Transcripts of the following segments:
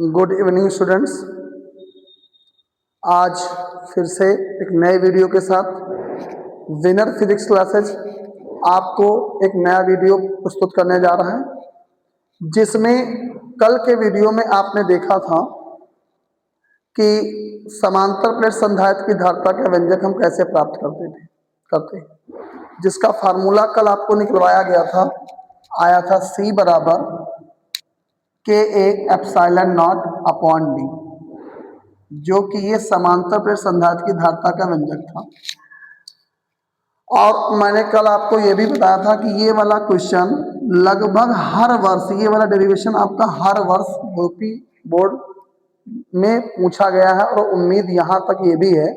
Good evening students. आज फिर से एक नए वीडियो के साथ विनर फिजिक्स क्लासेज आपको एक नया वीडियो प्रस्तुत करने जा रहा है, जिसमें कल के वीडियो में आपने देखा था कि समांतर प्लेट संधारित्र की धारिता का व्यंजक हम कैसे प्राप्त करते जिसका फार्मूला कल आपको निकलवाया गया था। आया था C बराबर KA epsilon not upon D, जो कि ये समांतर प्लेट संधारित्र की धारिता का व्यंजक था। और मैंने कल आपको ये भी बताया था कि ये वाला क्वेश्चन लगभग हर वर्ष, ये वाला डेरिवेशन आपका हर वर्ष यूपी बोर्ड में पूछा गया है, और उम्मीद यहाँ तक ये भी है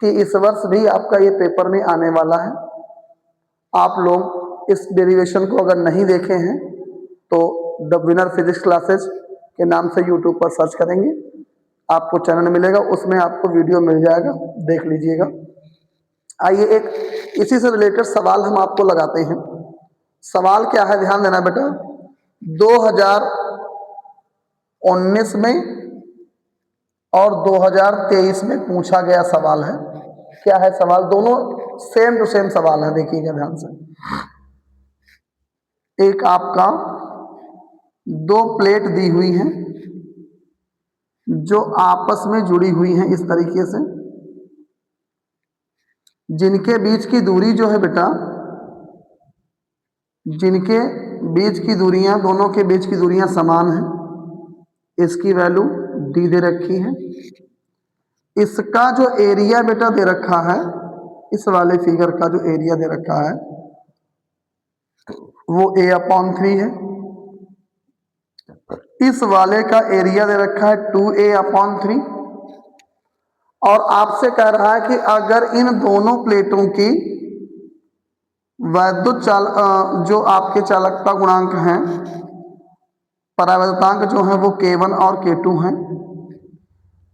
कि इस वर्ष भी आपका ये पेपर में आने वाला है। आप लोग इस डेरिवेशन को अगर नहीं देखे हैं तो द विनर फिजिक्स क्लासेस के नाम से यूट्यूब पर सर्च करेंगे, आपको चैनल मिलेगा, उसमें आपको वीडियो मिल जाएगा, देख लीजिएगा। आइए एक इसी से रिलेटेड सवाल हम आपको लगाते हैं। सवाल क्या है, ध्यान देना बेटा। 2019 में और 2023 में पूछा गया सवाल है। क्या है सवाल? दोनों सेम टू सेम सवाल है, देखिएगा ध्यान से। एक आपका दो प्लेट दी हुई हैं जो आपस में जुड़ी हुई हैं इस तरीके से, जिनके बीच की दूरी जो है बेटा, जिनके बीच की दूरियां, दोनों के बीच की दूरियां समान हैं। इसकी वैल्यू D दे रखी है। इसका जो एरिया बेटा दे रखा है, इस वाले फिगर का जो एरिया दे रखा है वो A/3 है। इस वाले का एरिया दे रखा है 2A/3, और आपसे कह रहा है कि अगर इन दोनों प्लेटों की वैद्युत जो आपके चालकता गुणांक हैं, परावैद्युतांक जो है वो K1 और K2 हैं,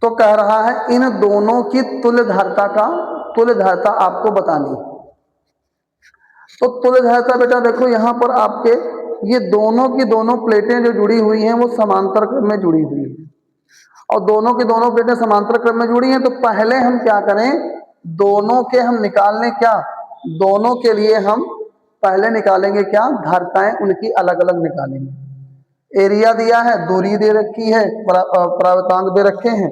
तो कह रहा है इन दोनों की तुल्य धारिता आपको बतानी है। तो तुल्य धारिता बेटा देखो, यहाँ पर आपके ये दोनों की दोनों प्लेटें जो जुड़ी हुई हैं वो समांतर क्रम में जुड़ी हुई हैं, और दोनों की दोनों प्लेटें समांतर क्रम में जुड़ी हैं। तो पहले हम क्या करें, दोनों के हम निकालने क्या, दोनों के लिए हम पहले निकालेंगे क्या, धारिताएं उनकी अलग अलग निकालेंगे। एरिया दिया है, दूरी दे रखी है, परावर्तांक दे रखे हैं।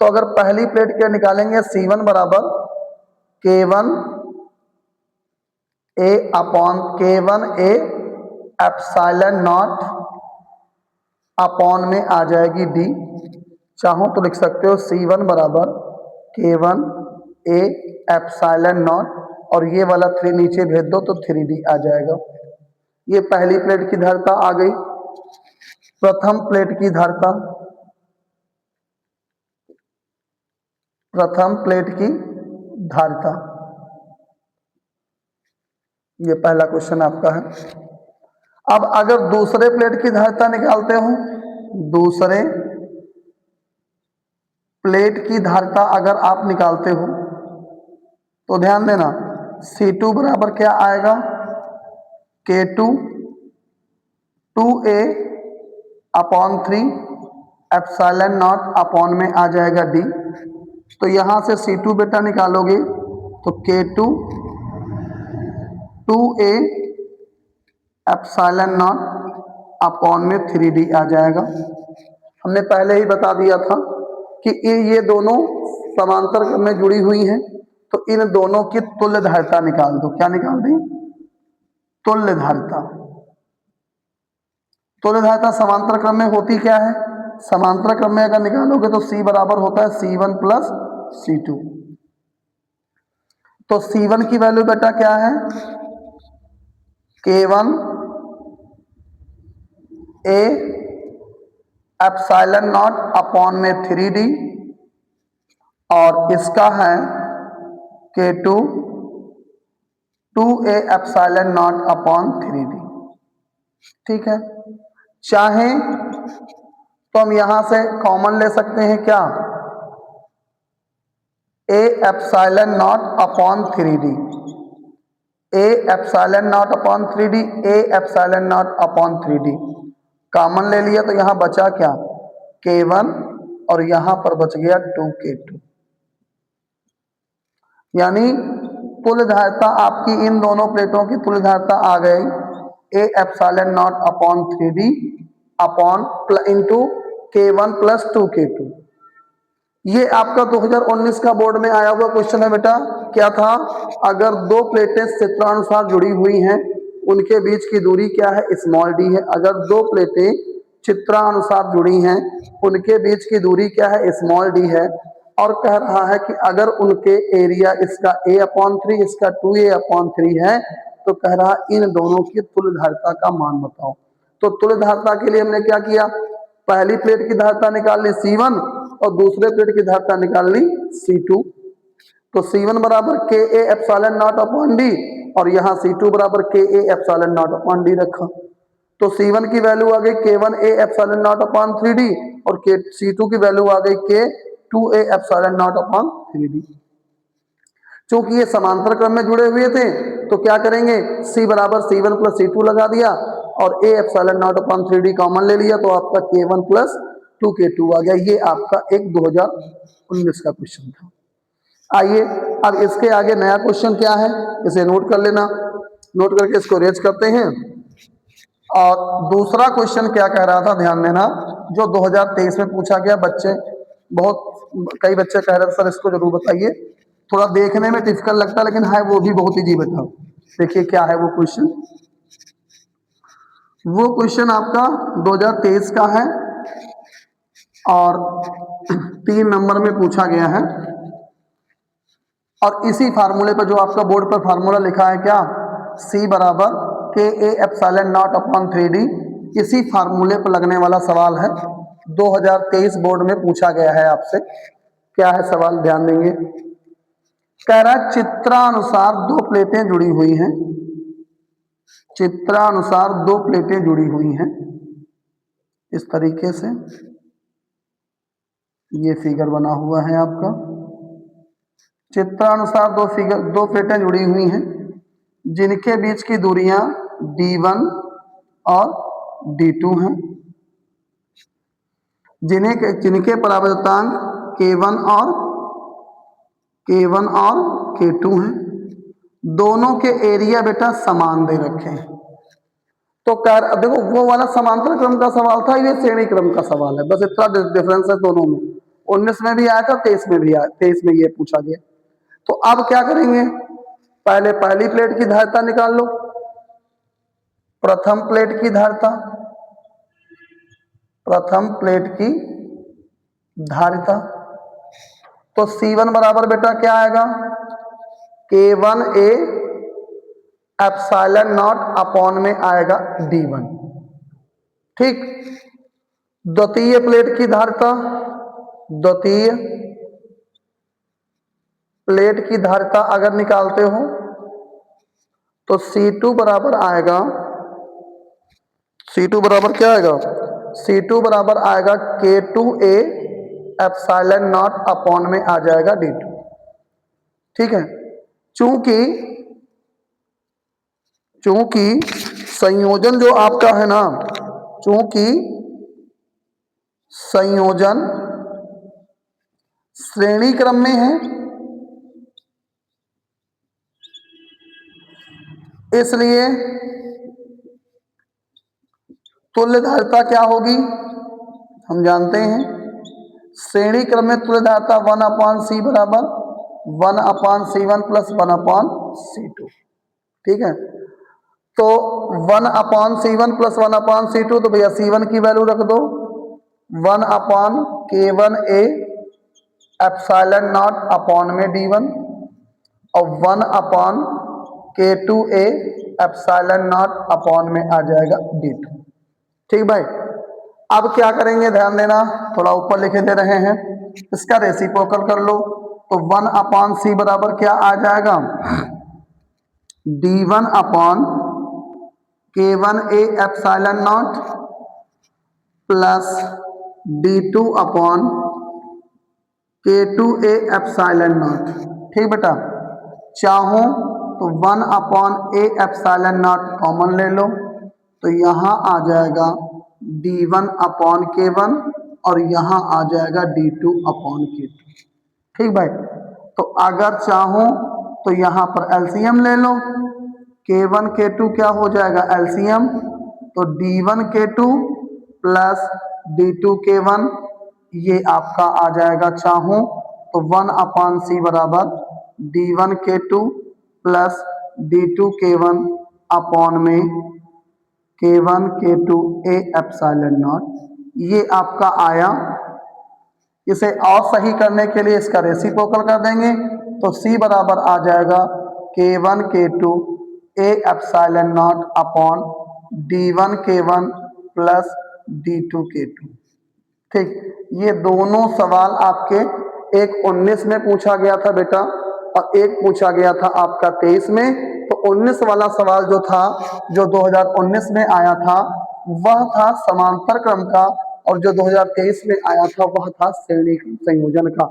तो अगर पहली प्लेट के निकालेंगे C1 बराबर K1A एप्सिलॉन नॉट अपॉन में आ जाएगी D। चाहो तो लिख सकते हो C1 बराबर K1A एप्सिलॉन नॉट, और ये वाला 3 नीचे भेज दो तो 3D आ जाएगा। ये पहली प्लेट की धारिता आ गई। प्रथम प्लेट की धारिता, प्रथम प्लेट की धारिता, ये पहला क्वेश्चन आपका है। अब अगर दूसरे प्लेट की धारिता निकालते हो, दूसरे प्लेट की धारिता अगर आप निकालते हो तो ध्यान देना, C2 बराबर क्या आएगा, K2 2A/3 epsilon not upon में आ जाएगा D। तो यहां से C2 बेटा निकालोगे तो K2 2A epsilon not upon में 3D आ जाएगा। हमने पहले ही बता दिया था कि ये दोनों समांतर क्रम में जुड़ी हुई हैं, तो इन दोनों की तुल्य धारिता निकाल दो। क्या निकाल दें? तुल्य धारिता। तुल्य धारिता समांतर क्रम में होती क्या है? समांतर क्रम में अगर निकालोगे तो C बराबर होता है C1 प्लस C2। तो C1 की वैल्यू बेटा क्या है, K1A एप्सिलॉन नॉट अपॉन में 3D, और इसका है K2 2A epsilon not upon 3D। ठीक है, चाहे तो हम यहां से कॉमन ले सकते हैं क्या, A epsilon not upon 3D, A epsilon not upon 3D, A epsilon not upon 3D common ले लिया, तो यहां बचा क्या, K1 और यहां पर बच गया 2K2। यानी तुल्य धारिता आपकी इन दोनों प्लेटों की तुल्य धारिता आ गई A epsilon not upon 3D upon into K1 plus 2K2। ये आपका 2019 का बोर्ड में आया हुआ क्वेश्चन है बेटा। क्या था? अगर दो प्लेटें चित्रानुसार जुड़ी हुई हैं, उनके बीच की दूरी क्या है? स्मॉल डी है। अगर दो प्लेटें चित्रानुसार जुड़ी हैं, उनके बीच की दूरी क्या है? स्मॉल डी है। और कह रहा है कि अगर उनके एरिया इसका a/3 इसका 2a/3 है, तो कह रहा इन दोनों की तुल्य धारिता का मान बताओ। तो तुल्य धारिता के लिए हमने क्या किया? पहली प्लेट की धारिता निकाल ली C1 और दूसरे प्लेट की धारिता निकाल ली C2। तो C1 बराबर KA epsilon not upon D और यहाँ C2 बराबर KA epsilon not upon D रखा। तो C1 की वैल्यू आ गई K1A epsilon not upon 3D और C2 की वैल्यू आ गई K2A epsilon not upon 3D। चूंकि ये समांतर क्रम में जुड़े हुए थे, तो क्या करेंगे? C बराबर C1 प्लस C2 लगा दिया और A epsilon not upon 3D common ले लिया, तो आपका K1 प्लस 2K2 आ गया। ये आपका एक 2019 का क्वेश्चन था। आइए अब इसके आगे नया क्वेश्चन क्या है, इसे नोट कर लेना। नोट करके इसको रेज करते हैं। और दूसरा क्वेश्चन क्या कह रहा था, ध्यान देना, जो 2023 में पूछा गया। बच्चे कई बच्चे कह रहे थे सर इसको जरूर बताइए। थोड़ा देखने में डिफिकल्ट लगता है, लेकिन है वो भी बहुत इजी बेटा। देखिए क्या है वो क्वेश्चन। वो क्वेश्चन आपका 2023 का है और 3 नंबर में पूछा गया है। और इसी फार्मूले पर जो आपका बोर्ड पर फार्मूला लिखा है क्या, C बराबर KA epsilon not upon 3D, इसी फार्मूले पर लगने वाला सवाल है। 2023 बोर्ड में पूछा गया है आपसे। क्या है सवाल, ध्यान देंगे। कह रहा है चित्रानुसार दो प्लेटें जुड़ी हुई हैं। चित्रानुसार दो प्लेटें जुड़ी हुई हैं इस तरीके से। ये फिगर बना हुआ है आपका। चित्रानुसार दो प्लेटें जुड़ी हुई हैं जिनके बीच की दूरियां D1 और D2 हैं, जिनके परावर्तांक K1 और K2 हैं। दोनों के एरिया बेटा समान दे रखे हैं। तो देखो वो वाला समांतर क्रम का सवाल था, ये श्रेणी क्रम का सवाल है। बस इतना डिफरेंस है दोनों में। 19 में भी आया था, 23 में भी आया, 23 में ये पूछा गया। तो अब क्या करेंगे? पहले पहली प्लेट की धारिता निकाल लो। प्रथम प्लेट की धारिता, प्रथम प्लेट की धारिता, तो C1 बराबर बेटा क्या आएगा? K1A एप्सिलॉन नॉट अपॉन में आएगा D1। ठीक। द्वितीय प्लेट की धारिता, द्वितीय प्लेट की धारिता अगर निकालते हो तो C2 बराबर आएगा, C2 बराबर क्या आएगा? C2 बराबर आएगा K2A एप्सिलॉन नॉट अपॉन में आ जाएगा D2। ठीक है। चूंकि संयोजन जो आपका है ना, चूंकि संयोजन श्रेणी क्रम में है, इसलिए तुल्य धारिता क्या होगी हम जानते हैं। श्रेणी क्रम में तुल्य धारिता 1/C बराबर 1/C1 प्लस 1/C2। ठीक है। तो 1/C1 प्लस 1/C2, तो भैया C1 की वैल्यू रख दो 1/K1A एप्सिलॉन नॉट अपॉन में D1 और 1/K2A एप्सिलॉन नॉट अपॉन में आ जाएगा D2। ठीक भाई। अब क्या करेंगे, ध्यान देना, थोड़ा ऊपर लिखे दे रहे हैं, इसका रेसिप्रोकल कर लो। तो 1/C बराबर क्या आ जाएगा? D1 upon K1A epsilon not plus D2 upon K2A epsilon not. ठीक बेटा। चाहो तो 1/A एप्सिलॉन नॉट कॉमन ले लो, तो यहां आ जाएगा D1 अपॉन K1 और यहाँ आ जाएगा D2 अपॉन K2। ठीक भाई, तो अगर चाहूं तो यहाँ पर एलसीएम ले लो, K1 K2 क्या हो जाएगा एलसीएम, तो D1 K2 plus D2 K1, ये आपका आ जाएगा चाहूं तो 1/C बराबर D1 K2 plus D2 K1 upon में K1 K2 A epsilon not, ये आपका आया। इसे और सही करने के लिए इसका रेसिप्रोकल कर देंगे, तो C बराबर आ जाएगा K1 K2 A epsilon not upon D1 K1 plus D2 K2। ठीक, ये दोनों सवाल आपके एक 19 में पूछा गया था बेटा और एक पूछा गया था आपका 23 में। तो 19 वाला सवाल जो था, जो 2019 में आया था, वह था समांतर क्रम का, और जो 2023 में आया था वह था श्रेणी संयोजन का।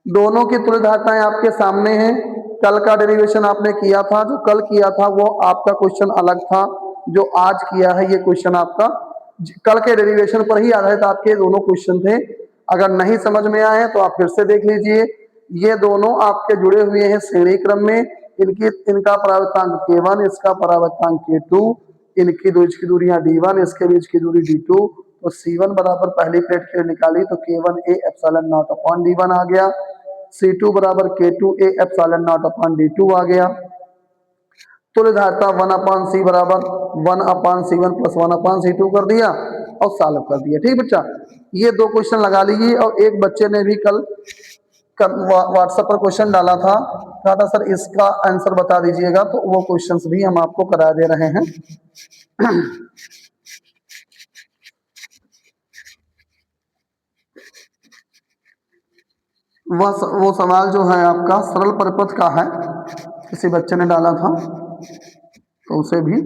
दोनों की तुल्यधारताएं आपके सामने हैं। कल का डेरिवेशन आपने किया था, जो कल किया था वो आपका क्वेश्चन अलग था, जो आज किया है ये क्वेश्चन आपका कल के डेरिवेशन पर ही आधारित आपके दोनों क्वेश्चन थे। अगर नहीं समझ में आए तो आप फिर से देख लीजिए। ये दोनों आपके जुड़े हुए हैं श्रेणी क्रम में, इनका परावर्तांक K1, इसका परावर्तांक K2, इनकी बीच की दूरियां D1, इसके बीच की दूरी D2। तो C1 बराबर पहली प्लेट के लिए निकाली तो K1 A epsilon not upon D1 आ गया, C2 बराबर K2 A epsilon not upon D2 आ गया। तुल्यधारता 1/C बराबर 1/C1 प्लस 1/C2 कर दिया और सॉल्व कर दिया। ठीक बच्चा, ये दो क्वेश्चन लगा लीजिए। और एक बच्चे ने भी कल व्हाट्सएप पर क्वेश्चन डाला था, कहा था सर इसका आंसर बता दीजिएगा, तो वो क्वेश्चंस भी हम आपको करा दे रहे हैं। वो सवाल जो है आपका सरल परिपथ का है, किसी बच्चे ने डाला था, तो उसे भी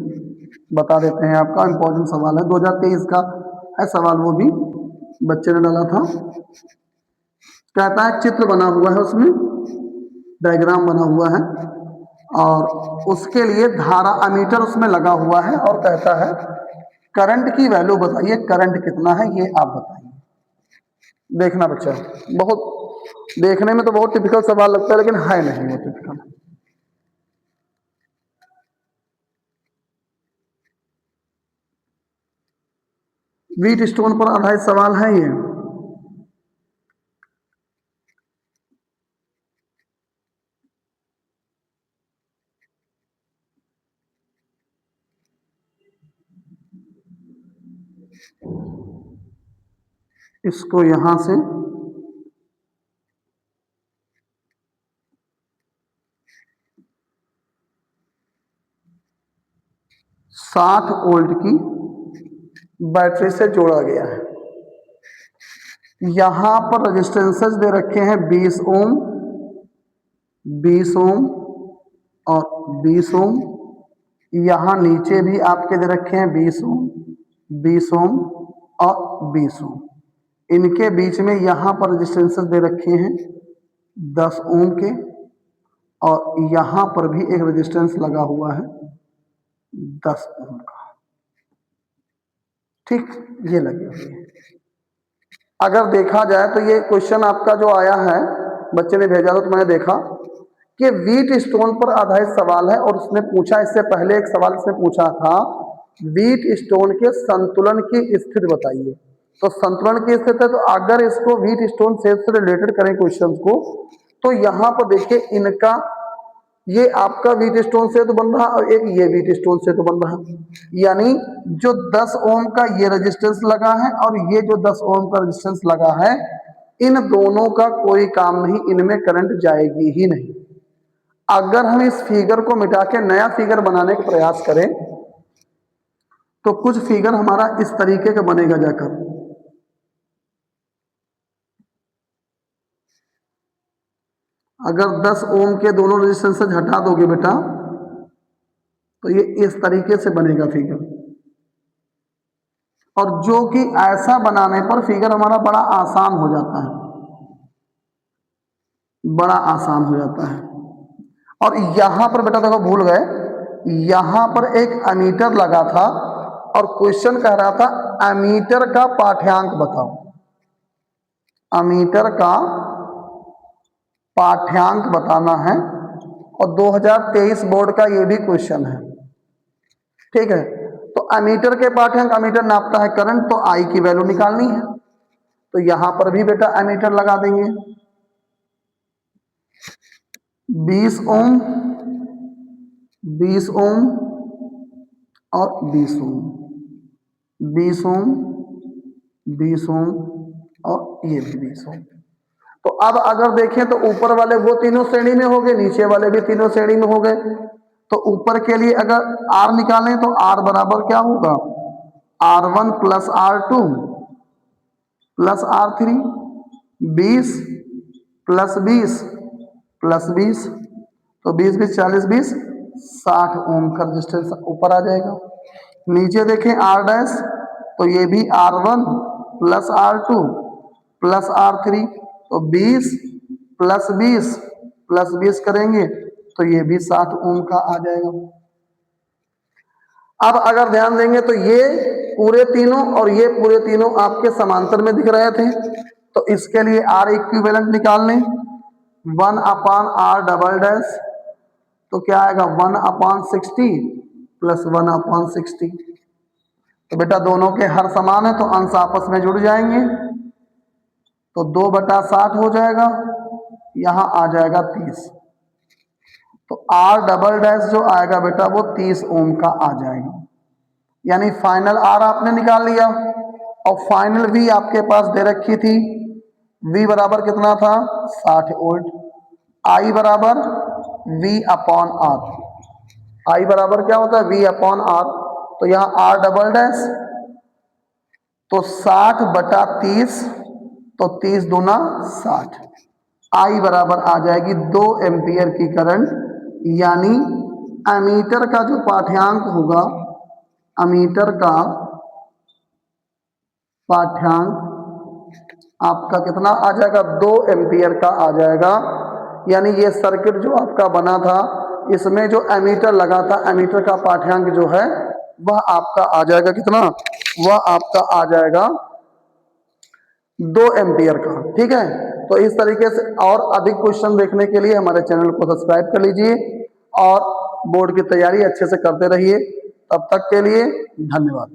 बता देते हैं। आपका इम्पोर्टेंट सवाल है, 2023 का है सवाल, वो भी बच्चे ने डाला था। कहता है चित्र बना हुआ है, उसमें डायग्राम बना हुआ है और उसके लिए धारा अमीटर उसमें लगा हुआ है, और कहता है करंट की वैल्यू बताइए, करंट कितना है ये आप बताइए। देखना बच्चा, बहुत देखने में तो बहुत टिपिकल सवाल लगता है, लेकिन है नहीं वो टिपिकल। व्हीट स्टोन पर आधारित सवाल है ये। इसको यहां से 60 वोल्ट की बैटरी से जोड़ा गया है। यहां पर रेजिस्टेंसेस दे रखे हैं 20 ओम, 20 ओम और 20 ओम। यहां नीचे भी आपके दे रखे हैं 20 ओम, 20 ओम और 20 ओम। इनके बीच में यहां पर रेजिस्टेंसेस दे रखे हैं 10 ओम के, और यहां पर भी एक रेजिस्टेंस लगा हुआ है 10 ओम का। ठीक, ये लगे हुए हैं। अगर देखा जाए तो ये क्वेश्चन आपका जो आया है, बच्चे ने भेजा था तो मैंने देखा कि व्हीट स्टोन पर आधारित सवाल है, और उसने पूछा, इससे पहले एक सवाल इसने पूछा था व्हीट स्टोन के संतुलन की स्थिति बताइए। तो संतुलन की स्थिति है, तो अगर इसको व्हीट स्टोन से रिलेटेड करें क्वेश्चन को, तो यहाँ पर देखिए इनका ये आपका व्हीट स्टोन से तो बन रहा और एक ये व्हीट स्टोन से तो बन रहा, यानी जो 10 ओम का ये रेजिस्टेंस लगा है और ये जो 10 ओम का रेजिस्टेंस लगा है, इन दोनों का कोई काम नहीं, इनमें करंट जाएगी ही नहीं। अगर हम इस फिगर को मिटा के नया फिगर बनाने का प्रयास करें तो कुछ फिगर हमारा इस तरीके का बनेगा जाकर। अगर 10 ओम के दोनों रेजिस्टेंस हटा दोगे बेटा तो ये इस तरीके से बनेगा फिगर, और जो कि ऐसा बनाने पर फिगर हमारा बड़ा आसान हो जाता है, बड़ा आसान हो जाता है। और यहां पर बेटा देखो भूल गए, यहां पर एक एमीटर लगा था और क्वेश्चन कह रहा था एमीटर का पाठ्यांक बताओ। अमीटर का पाठ्यांक बताना है और 2023 बोर्ड का ये भी क्वेश्चन है। ठीक है, तो अमीटर के पाठ्यांक, अमीटर नापता है करंट, तो आई की वैल्यू निकालनी है, तो यहां पर भी बेटा अमीटर लगा देंगे। 20 ओम, 20 ओम और 20 ओम, 20 ओम, 20 ओम और ये भी 20 ओम। तो अब अगर देखें तो ऊपर वाले वो तीनों श्रेणी में हो गए, नीचे वाले भी तीनों श्रेणी में हो गए। तो ऊपर के लिए अगर आर निकालें तो आर बराबर क्या होगा, R1 plus R2 plus R3, 20 plus 20 plus 20, तो 20 20 40 20 60 ओम का रेजिस्टेंस ऊपर आ जाएगा। नीचे देखें R डैश, तो ये भी R1 plus R2 plus R3, तो 20 प्लस 20 प्लस 20 करेंगे तो ये भी 60 ओम का आ जाएगा। अब अगर ध्यान देंगे तो ये पूरे तीनों और ये पूरे तीनों आपके समांतर में दिख रहे थे, तो इसके लिए आर इक्विवेलेंट निकाल लें, 1 अपान आर डबल डैश, तो क्या आएगा 1 अपान 60 प्लस 1 अपान 60। तो बेटा दोनों के हर समान है तो अंश आपस में जुड़ जाएंगे, तो 2/60 हो जाएगा, यहां आ जाएगा 30। तो आर डबल डैश जो आएगा बेटा वो 30 ओम का आ जाएगा। यानी फाइनल आर आपने निकाल लिया और फाइनल वी आपके पास दे रखी थी, वी बराबर कितना था 60 वोल्ट, आई बराबर वी अपॉन आर, आई बराबर क्या होता है वी अपॉन आर, तो यहां आर डबल डैश तो 60/30, तो 30 दूना 60, आई बराबर आ जाएगी 2 एम्पियर की करंट। यानी एमीटर का जो पाठ्यांक होगा, अमीटर का पाठ्यांक आपका कितना आ जाएगा 2 एम्पियर का आ जाएगा। यानी ये सर्किट जो आपका बना था इसमें जो एमीटर लगा था, एमीटर का पाठ्यांक जो है वह आपका आ जाएगा कितना, वह आपका आ जाएगा 2 एम्पियर का। ठीक है, तो इस तरीके से और अधिक क्वेश्चन देखने के लिए हमारे चैनल को सब्सक्राइब कर लीजिए और बोर्ड की तैयारी अच्छे से करते रहिए। तब तक के लिए धन्यवाद।